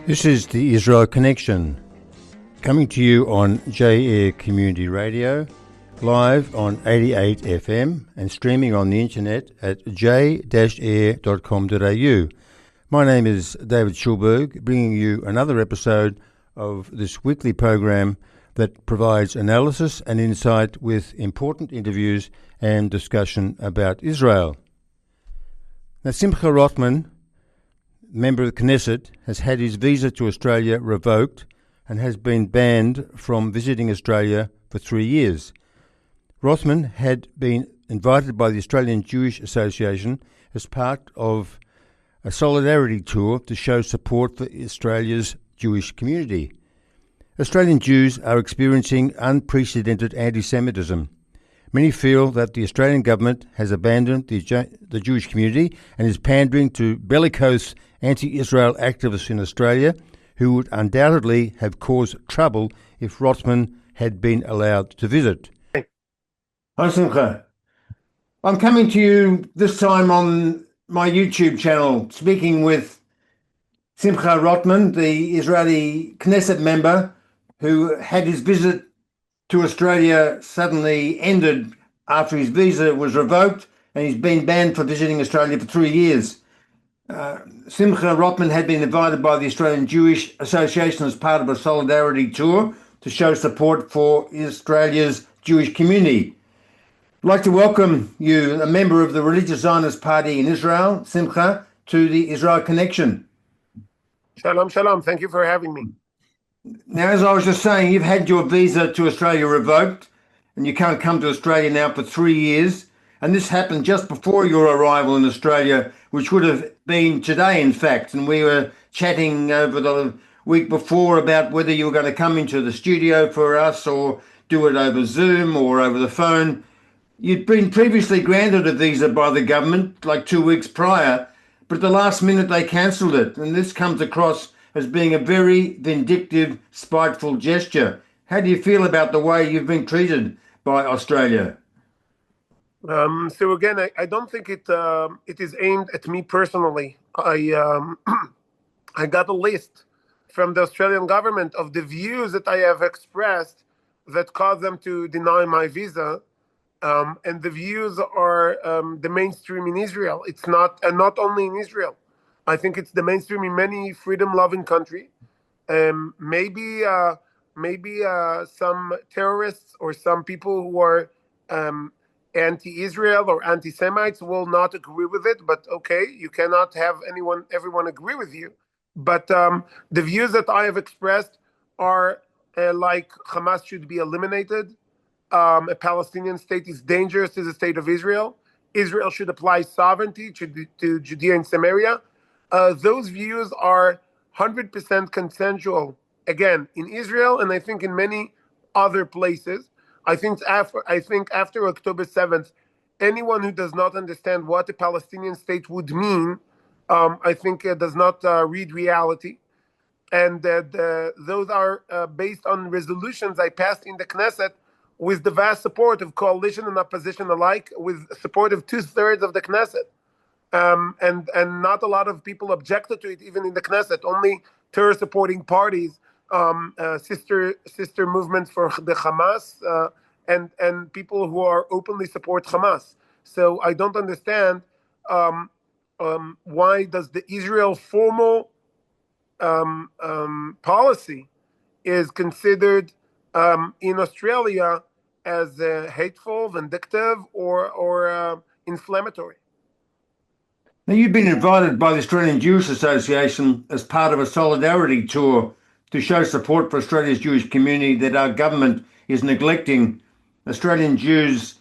This is the Israel Connection, coming to you on J-Air Community Radio, live on 88 FM and streaming on the internet at j-air.com.au. My name is David Schulberg, bringing you another episode of this weekly program that provides analysis and insight with important interviews and discussion about Israel. Now, Simcha Rothman, member of the Knesset, has had his visa to Australia revoked and has been banned from visiting Australia for 3 years. Rothman had been invited by the Australian Jewish Association as part of a solidarity tour to show support for Australia's Jewish community. Australian Jews are experiencing unprecedented antisemitism. Many feel that the Australian government has abandoned the Jewish community and is pandering to bellicose anti-Israel activists in Australia who would undoubtedly have caused trouble if Rothman had been allowed to visit. Hi, Simcha. I'm coming to you this time on my YouTube channel, speaking with Simcha Rothman, the Israeli Knesset member who had his visit to Australia suddenly ended after his visa was revoked and he's been banned for visiting Australia for 3 years. Simcha Rothman had been invited by the Australian Jewish Association as part of a solidarity tour to show support for Australia's Jewish community. I'd like to welcome you, a member of the Religious Zionist Party in Israel, Simcha, to the Israel Connection. Shalom, shalom. Thank you for having me. Now, as I was just saying, you've had your visa to Australia revoked and you can't come to Australia now for 3 years. And this happened just before your arrival in Australia, which would have been today, in fact. And we were chatting over the week before about whether you were going to come into the studio for us or do it over Zoom or over the phone. You'd been previously granted a visa by the government like 2 weeks prior, but at the last minute they cancelled it. And this comes across as being a very vindictive, spiteful gesture. How do you feel about the way you've been treated by Australia? So again, I don't think it is aimed at me personally. I got a list from the Australian government of the views that I have expressed that caused them to deny my visa. And the views are the mainstream in Israel. It's not, and not only in Israel. I think it's the mainstream in many freedom-loving countries. Maybe some terrorists or some people who are anti-Israel or anti-Semites will not agree with it. But okay, you cannot have everyone agree with you. But the views that I have expressed are like Hamas should be eliminated. A Palestinian state is dangerous to the state of Israel. Israel should apply sovereignty to Judea and Samaria. Those views are 100% consensual, again, in Israel, and I think in many other places. I think after October 7th, anyone who does not understand what a Palestinian state would mean, I think does not read reality. And those are based on resolutions I passed in the Knesset with the vast support of coalition and opposition alike, with support of 2/3 of the Knesset. And not a lot of people objected to it, even in the Knesset. Only terror-supporting parties, sister movements for the Hamas, and people who are openly support Hamas. So I don't understand why does the Israel formal policy is considered in Australia as hateful, vindictive, or inflammatory. Now, you've been invited by the Australian Jewish Association as part of a solidarity tour to show support for Australia's Jewish community that our government is neglecting. Australian Jews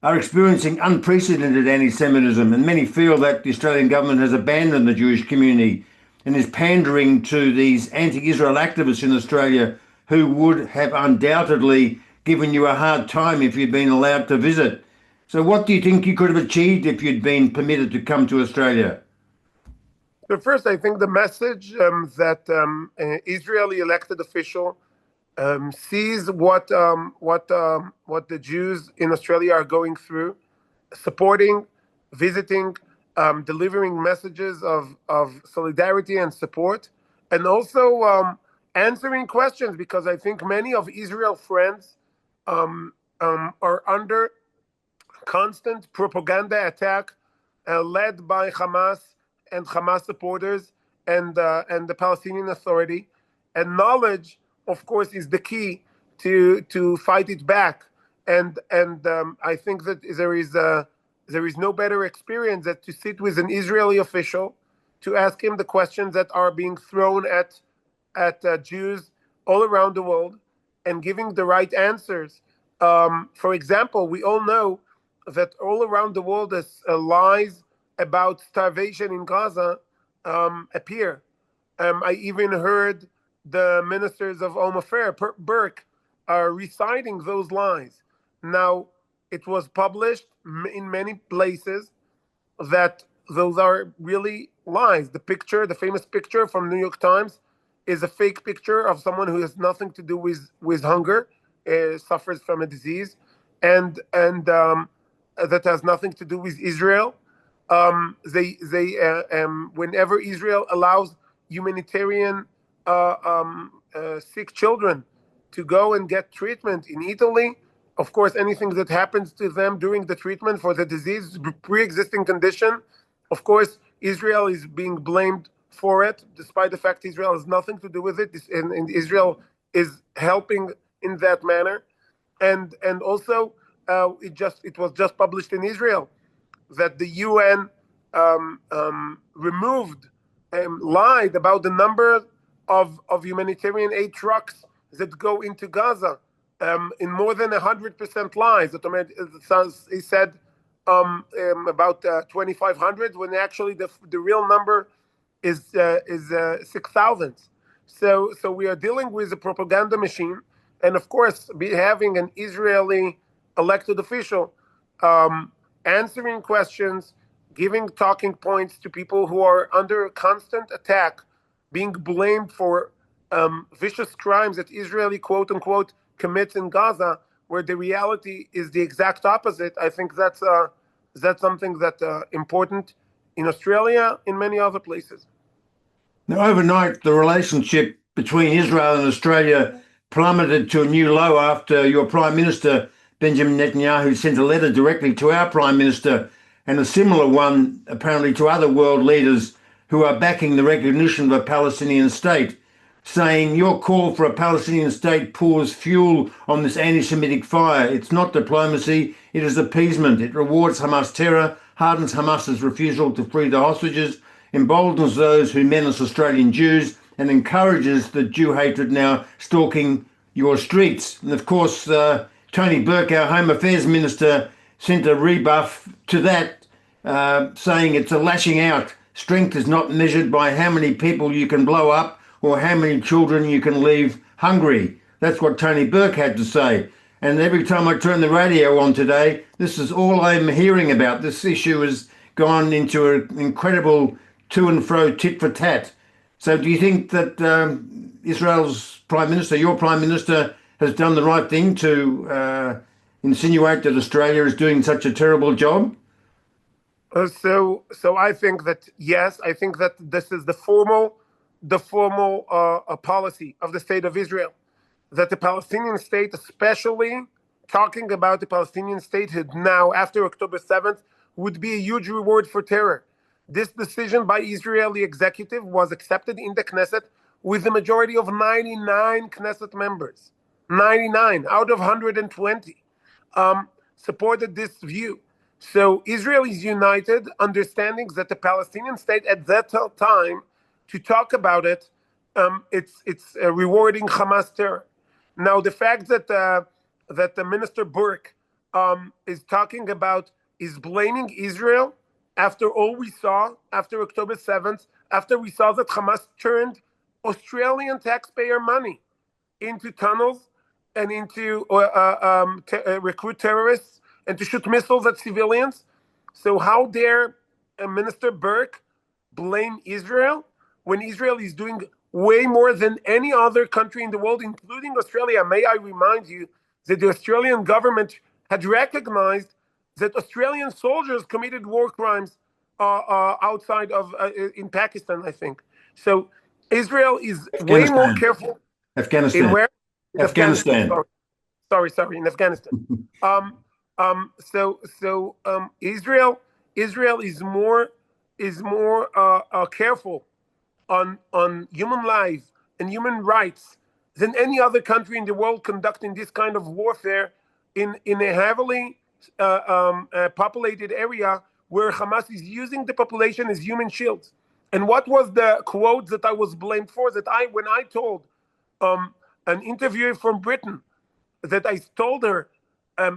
are experiencing unprecedented anti-Semitism, and many feel that the Australian government has abandoned the Jewish community and is pandering to these anti-Israel activists in Australia who would have undoubtedly given you a hard time if you'd been allowed to visit. So what do you think you could have achieved if you'd been permitted to come to Australia? So first, I think the message that Israeli elected official sees what the Jews in Australia are going through, supporting, visiting, delivering messages of solidarity and support, and also answering questions, because I think many of Israel friends are under constant propaganda attack led by Hamas and Hamas supporters and the Palestinian Authority. And knowledge, of course, is the key to fight it back. And I think that there is no better experience than to sit with an Israeli official to ask him the questions that are being thrown at Jews all around the world and giving the right answers. For example, we all know that all around the world, as lies about starvation in Gaza appear. I even heard the ministers of Home Affairs, Burke, are reciting those lies. Now, it was published in many places that those are really lies. The picture, the famous picture from New York Times, is a fake picture of someone who has nothing to do with hunger, suffers from a disease, and that has nothing to do with Israel. Whenever Israel allows humanitarian sick children to go and get treatment in Italy, of course, anything that happens to them during the treatment for the disease, pre-existing condition, of course, Israel is being blamed for it, despite the fact Israel has nothing to do with it, and Israel is helping in that manner. And also, it was just published in Israel that the UN removed lied about the number of humanitarian aid trucks that go into Gaza in more than 100% lies. He said about 2,500 when actually the real number is 6,000. So we are dealing with a propaganda machine, and of course, having an Israeli elected official answering questions, giving talking points to people who are under constant attack, being blamed for vicious crimes that Israeli quote unquote commits in Gaza, where the reality is the exact opposite. I think that's something that important in Australia, in many other places. Now, overnight, the relationship between Israel and Australia plummeted to a new low after your Prime Minister, Benjamin Netanyahu, sent a letter directly to our Prime Minister, and a similar one apparently to other world leaders who are backing the recognition of a Palestinian state, saying your call for a Palestinian state pours fuel on this anti-Semitic fire. It's not diplomacy, it is appeasement. It rewards Hamas terror, hardens Hamas's refusal to free the hostages, emboldens those who menace Australian Jews, and encourages the Jew hatred now stalking your streets. And of course, Tony Burke, our Home Affairs Minister, sent a rebuff to that, saying it's a lashing out. Strength is not measured by how many people you can blow up or how many children you can leave hungry. That's what Tony Burke had to say. And every time I turn the radio on today, this is all I'm hearing about. This issue has gone into an incredible to and fro tit for tat. So do you think that Israel's Prime Minister, your Prime Minister, has done the right thing to insinuate that Australia is doing such a terrible job? So I think that yes, I think that this is the formal policy of the state of Israel, that the Palestinian state, especially talking about the Palestinian statehood now after October 7th, would be a huge reward for terror. This decision by Israeli executive was accepted in the Knesset with a majority of 99 Knesset members. 99 out of 120 supported this view. So Israel is united, understanding that the Palestinian state at that time, to talk about it, it's rewarding Hamas terror. Now, the fact that the Minister Burke is blaming Israel after all we saw after October 7th, after we saw that Hamas turned Australian taxpayer money into tunnels and into recruit terrorists and to shoot missiles at civilians. So how dare Minister Burke blame Israel when Israel is doing way more than any other country in the world, including Australia? May I remind you that the Australian government had recognized that Australian soldiers committed war crimes outside of in Pakistan, I think. So Israel is way more Afghanistan. careful in Afghanistan. where? In Afghanistan. Afghanistan. Sorry, in Afghanistan. Um, Israel is more careful on human lives and human rights than any other country in the world conducting this kind of warfare in a heavily populated area where Hamas is using the population as human shields. And what was the quote that I was blamed for? That when I told an interviewer from Britain that I told her,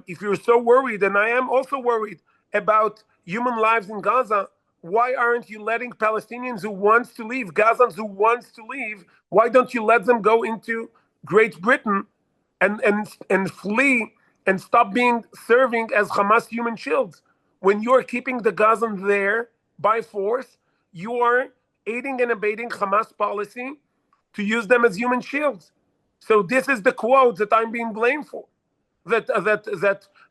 if you're so worried, and I am also worried about human lives in Gaza, why aren't you letting Palestinians who wants to leave, Gazans who wants to leave, why don't you let them go into Great Britain and flee and stop being serving as Hamas human shields? When you're keeping the Gazans there by force, you are aiding and abetting Hamas policy to use them as human shields. So this is the quote that I'm being blamed for. That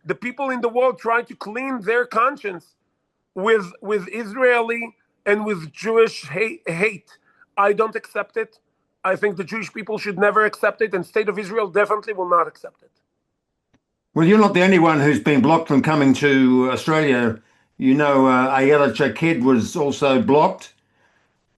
the people in the world try to clean their conscience with Israeli and with Jewish hate. I don't accept it. I think the Jewish people should never accept it, and State of Israel definitely will not accept it. Well, you're not the only one who's been blocked from coming to Australia. You know, Ayala Chaked was also blocked.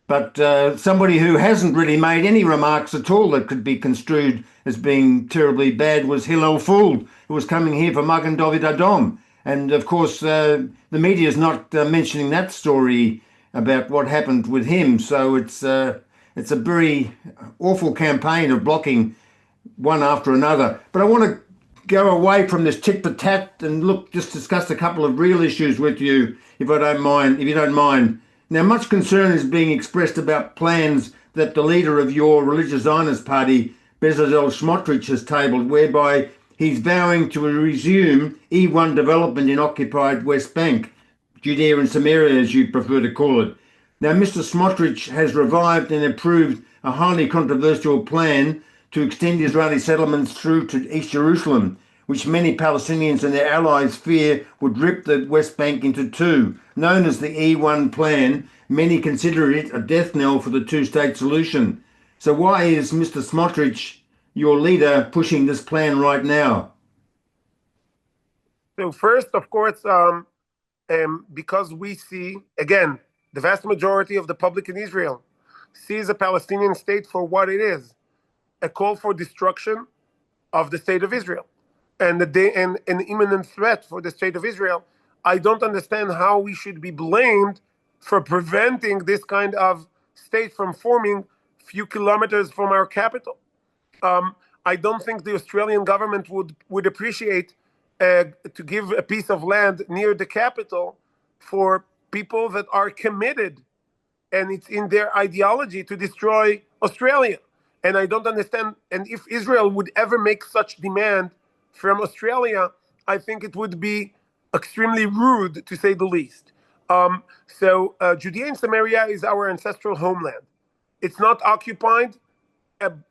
But somebody who hasn't really made any remarks at all that could be construed as being terribly bad was Hillel Fuld, who was coming here for Magen David Adom. And of course, the media is not mentioning that story about what happened with him. So it's a very awful campaign of blocking one after another. But I want to go away from this tit for tat and just discuss a couple of real issues with you, if you don't mind. Now, much concern is being expressed about plans that the leader of your religious Zionist party, Bezalel Smotrich, has tabled, whereby he's vowing to resume E1 development in occupied West Bank, Judea and Samaria, as you prefer to call it. Now, Mr. Smotrich has revived and approved a highly controversial plan to extend Israeli settlements through to East Jerusalem, which many Palestinians and their allies fear would rip the West Bank into two. Known as the E1 plan, many consider it a death knell for the two-state solution. So why is Mr. Smotrich, your leader, pushing this plan right now? So first, of course, because we see, again, the vast majority of the public in Israel sees a Palestinian state for what it is, a call for destruction of the state of Israel and an imminent threat for the state of Israel. I don't understand how we should be blamed for preventing this kind of state from forming a few kilometers from our capital. I don't think the Australian government would appreciate to give a piece of land near the capital for people that are committed, and it's in their ideology to destroy Australia. And I don't understand. And if Israel would ever make such demand from Australia, I think it would be extremely rude, to say the least. Judea and Samaria is our ancestral homeland. It's not occupied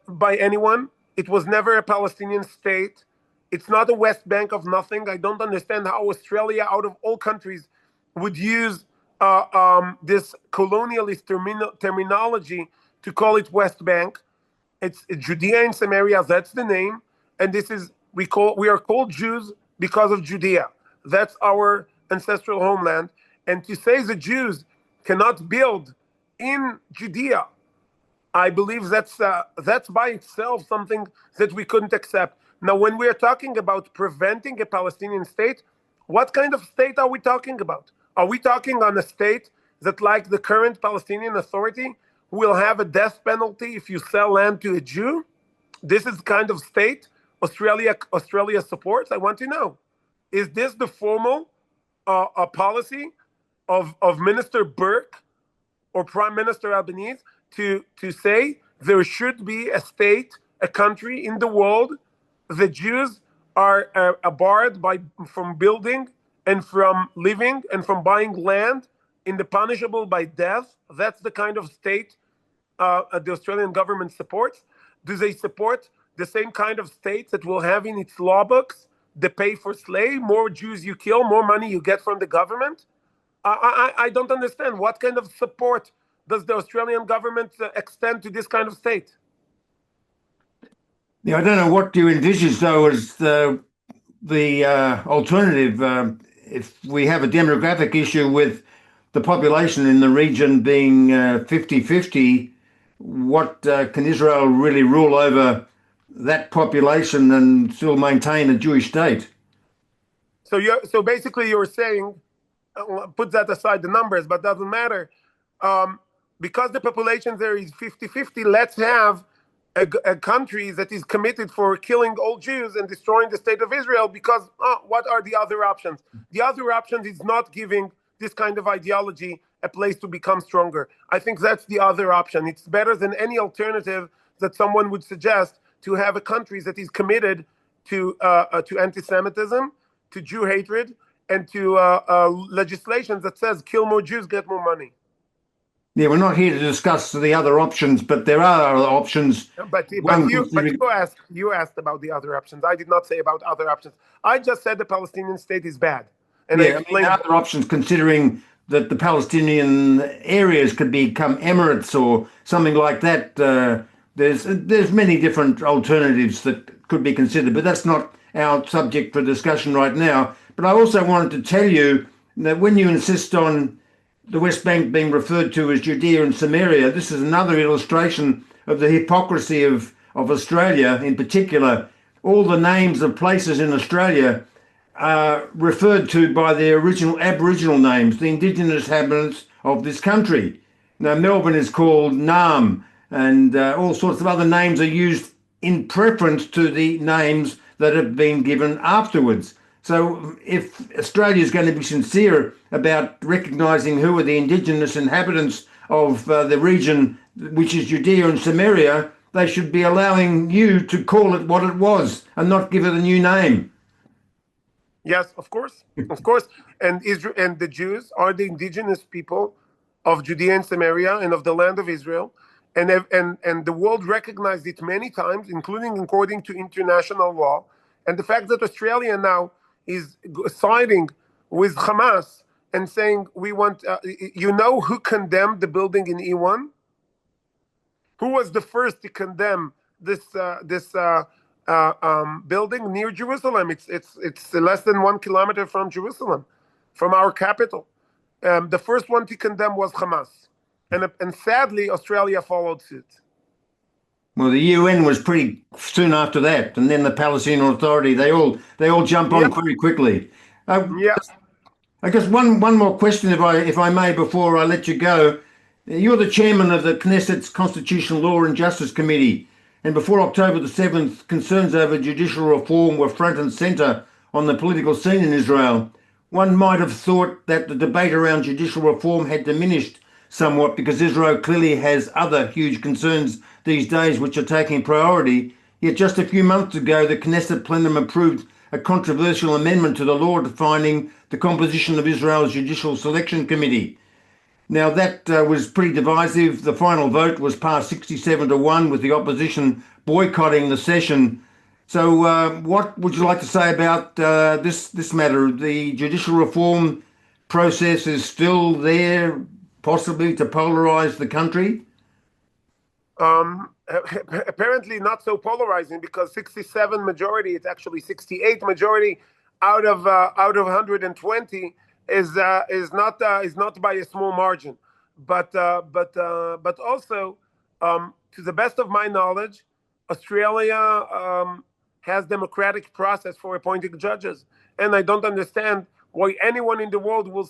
by anyone. It was never a Palestinian state. It's not a West Bank of nothing. I don't understand how Australia, out of all countries, would use this colonialist terminology to call it West Bank. It's Judea and Samaria. That's the name, and we are called Jews because of Judea. That's our ancestral homeland. And to say the Jews cannot build in Judea, I believe that's by itself something that we couldn't accept. Now, when we are talking about preventing a Palestinian state, what kind of state are we talking about? Are we talking on a state that, like the current Palestinian Authority, will have a death penalty if you sell land to a Jew? This is the kind of state Australia supports. I want to know: is this the formal policy of Minister Burke or Prime Minister Albanese to say there should be a state, a country in the world the Jews are barred from building and from living and from buying land in the punishable by death? That's the kind of state the Australian government supports. Do they support the same kind of state that will have in its law books the pay for slay? More Jews you kill, more money you get from the government? I don't understand what kind of support does the Australian government extend to this kind of state? Yeah, I don't know what you envisage though as the alternative. If we have a demographic issue with the population in the region being 50-50, what can Israel really rule over that population and still maintain a Jewish state? So basically, you're saying, put that aside the numbers, but doesn't matter. Um, because the population there is 50-50, let's have a country that is committed for killing all Jews and destroying the state of Israel. Because what are the other options? The other option is not giving this kind of ideology a place to become stronger. I think that's the other option. It's better than any alternative that someone would suggest, to have a country that is committed to anti-Semitism, to Jew hatred, and to legislation that says kill more Jews, get more money. Yeah, we're not here to discuss the other options, but there are other options. But you asked about the other options. I did not say about other options. I just said the Palestinian state is bad, and I explained other options, considering that the Palestinian areas could become emirates or something like that. There's many different alternatives that could be considered, but that's not our subject for discussion right now. But I also wanted to tell you that when you insist on the West Bank being referred to as Judea and Samaria, this is another illustration of the hypocrisy of Australia in particular. All the names of places in Australia are referred to by their original Aboriginal names, the indigenous inhabitants of this country. Now, Melbourne is called Naarm, and all sorts of other names are used in preference to the names that have been given afterwards. So if Australia is going to be sincere about recognising who are the indigenous inhabitants of the region, which is Judea and Samaria, they should be allowing you to call it what it was and not give it a new name. Yes, of course, of course. And Israel and the Jews are the indigenous people of Judea and Samaria and of the land of Israel, and the world recognized it many times, including according to international law. And the fact that Australia now is siding with Hamas and saying we want, who condemned the building in E1? Who was the first to condemn this building near Jerusalem? It's less than 1 kilometer from Jerusalem, from our capital. The first one to condemn was Hamas, and sadly Australia followed suit. Well, the UN was pretty soon after that, and then the Palestinian Authority. They all jump on very quickly. Yeah. I guess one more question, if I may, before I let you go. You're the chairman of the Knesset's Constitutional Law and Justice Committee, and before October the 7th, concerns over judicial reform were front and centre on the political scene in Israel. One might have thought that the debate around judicial reform had diminished somewhat because Israel clearly has other huge concerns these days which are taking priority. Yet just a few months ago, the Knesset plenum approved a controversial amendment to the law defining the composition of Israel's Judicial Selection Committee. Now, that was pretty divisive. The final vote was passed 67-1, with the opposition boycotting the session. So what would you like to say about this matter? The judicial reform process is still there, possibly to polarise the country? Apparently not so polarizing, because 67 majority, it's actually 68 majority out of 120 is not by a small margin, but also, to the best of my knowledge, Australia has democratic process for appointing judges, and I don't understand why anyone in the world will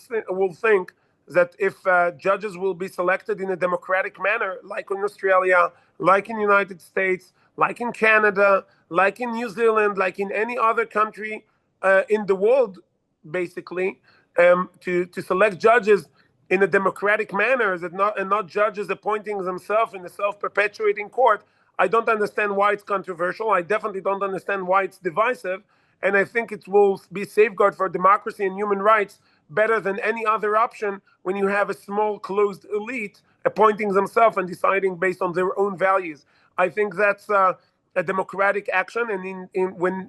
think that if judges will be selected in a democratic manner, like in Australia, like in the United States, like in Canada, like in New Zealand, like in any other country in the world, basically, to select judges in a democratic manner, and not judges appointing themselves in a self-perpetuating court. I don't understand why it's controversial. I definitely don't understand why it's divisive. And I think it will be safeguard for democracy and human rights better than any other option when you have a small closed elite appointing themselves and deciding based on their own values. I think that's a democratic action. And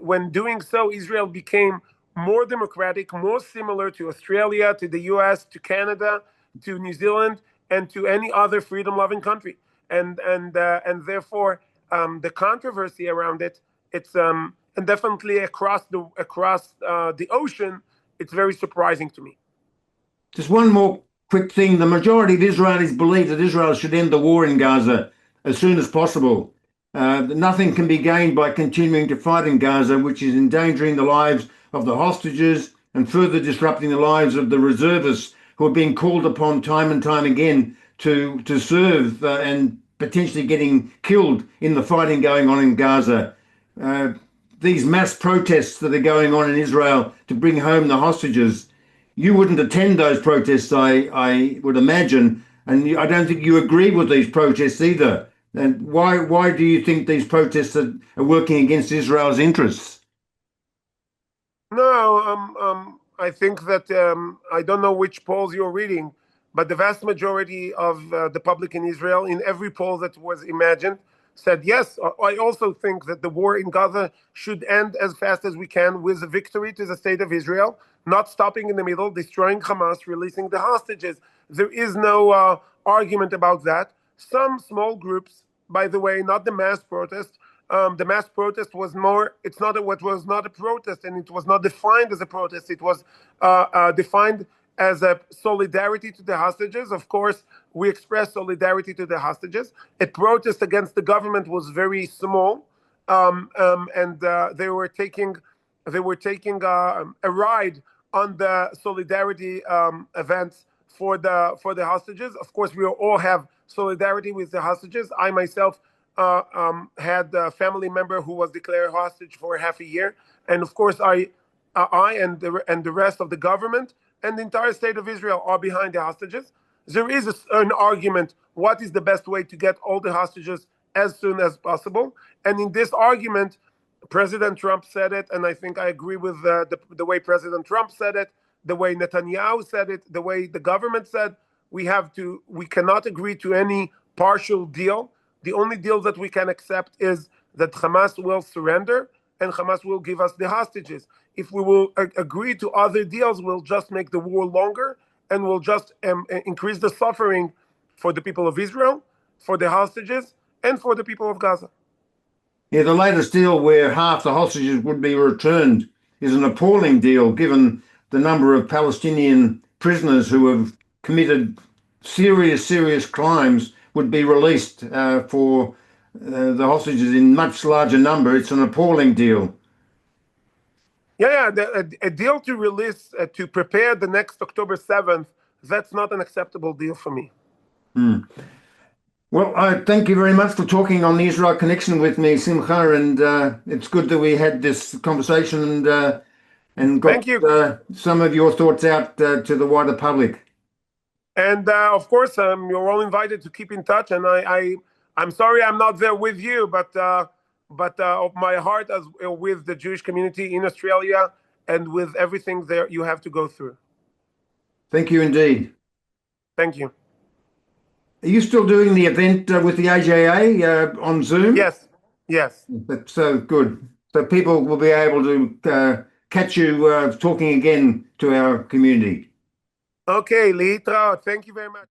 when doing so, Israel became more democratic, more similar to Australia, to the US, to Canada, to New Zealand, and to any other freedom-loving country. And therefore, the controversy around it, it's and definitely across the ocean, it's very surprising to me. Just one more quick thing. The majority of Israelis believe that Israel should end the war in Gaza as soon as possible. Nothing can be gained by continuing to fight in Gaza, which is endangering the lives of the hostages and further disrupting the lives of the reservists who are being called upon time and time again to serve and potentially getting killed in the fighting going on in Gaza. These mass protests that are going on in Israel to bring home the hostages, you wouldn't attend those protests, I would imagine, and I don't think you agree with these protests either. And why do you think these protests are working against Israel's interests? No, I think that I don't know which polls you're reading, but the vast majority of the public in Israel, in every poll that was imagined, said yes. I also think that the war in Gaza should end as fast as we can with a victory to the state of Israel, not stopping in the middle, destroying Hamas, releasing the hostages. There is no argument about that. Some small groups, by the way, not the mass protest. The mass protest was more. It's not what was not a protest, and it was not defined as a protest. It was defined as a solidarity to the hostages. Of course, we expressed solidarity to the hostages. A protest against the government was very small, and they were taking a ride on the solidarity events for the hostages. Of course, we all have solidarity with the hostages. I myself had a family member who was declared hostage for half a year, and of course, I and the rest of the government and the entire state of Israel are behind the hostages. There is an argument: what is the best way to get all the hostages as soon as possible? And in this argument, President Trump said it, and I think I agree with the way President Trump said it, the way Netanyahu said it, the way the government said. We cannot agree to any partial deal. The only deal that we can accept is that Hamas will surrender and Hamas will give us the hostages. If we will agree to other deals, we'll just make the war longer and we'll just increase the suffering for the people of Israel, for the hostages, and for the people of Gaza. Yeah, the latest deal where half the hostages would be returned is an appalling deal given the number of Palestinian prisoners who have committed serious crimes would be released for the hostages in much larger number. It's an appalling deal. Yeah, a deal to release, to prepare the next October 7th, that's not an acceptable deal for me. Well, I thank you very much for talking on the Israel Connection with me, Simcha, and it's good that we had this conversation and got Thank you. some of your thoughts out to the wider public. And of course, you're all invited to keep in touch. And I'm sorry I'm not there with you, but my heart is with the Jewish community in Australia and with everything there you have to go through. Thank you indeed. Thank you. Are you still doing the event with the AJA on Zoom? Yes. That's so good. So people will be able to catch you talking again to our community. Okay, Leitra, thank you very much.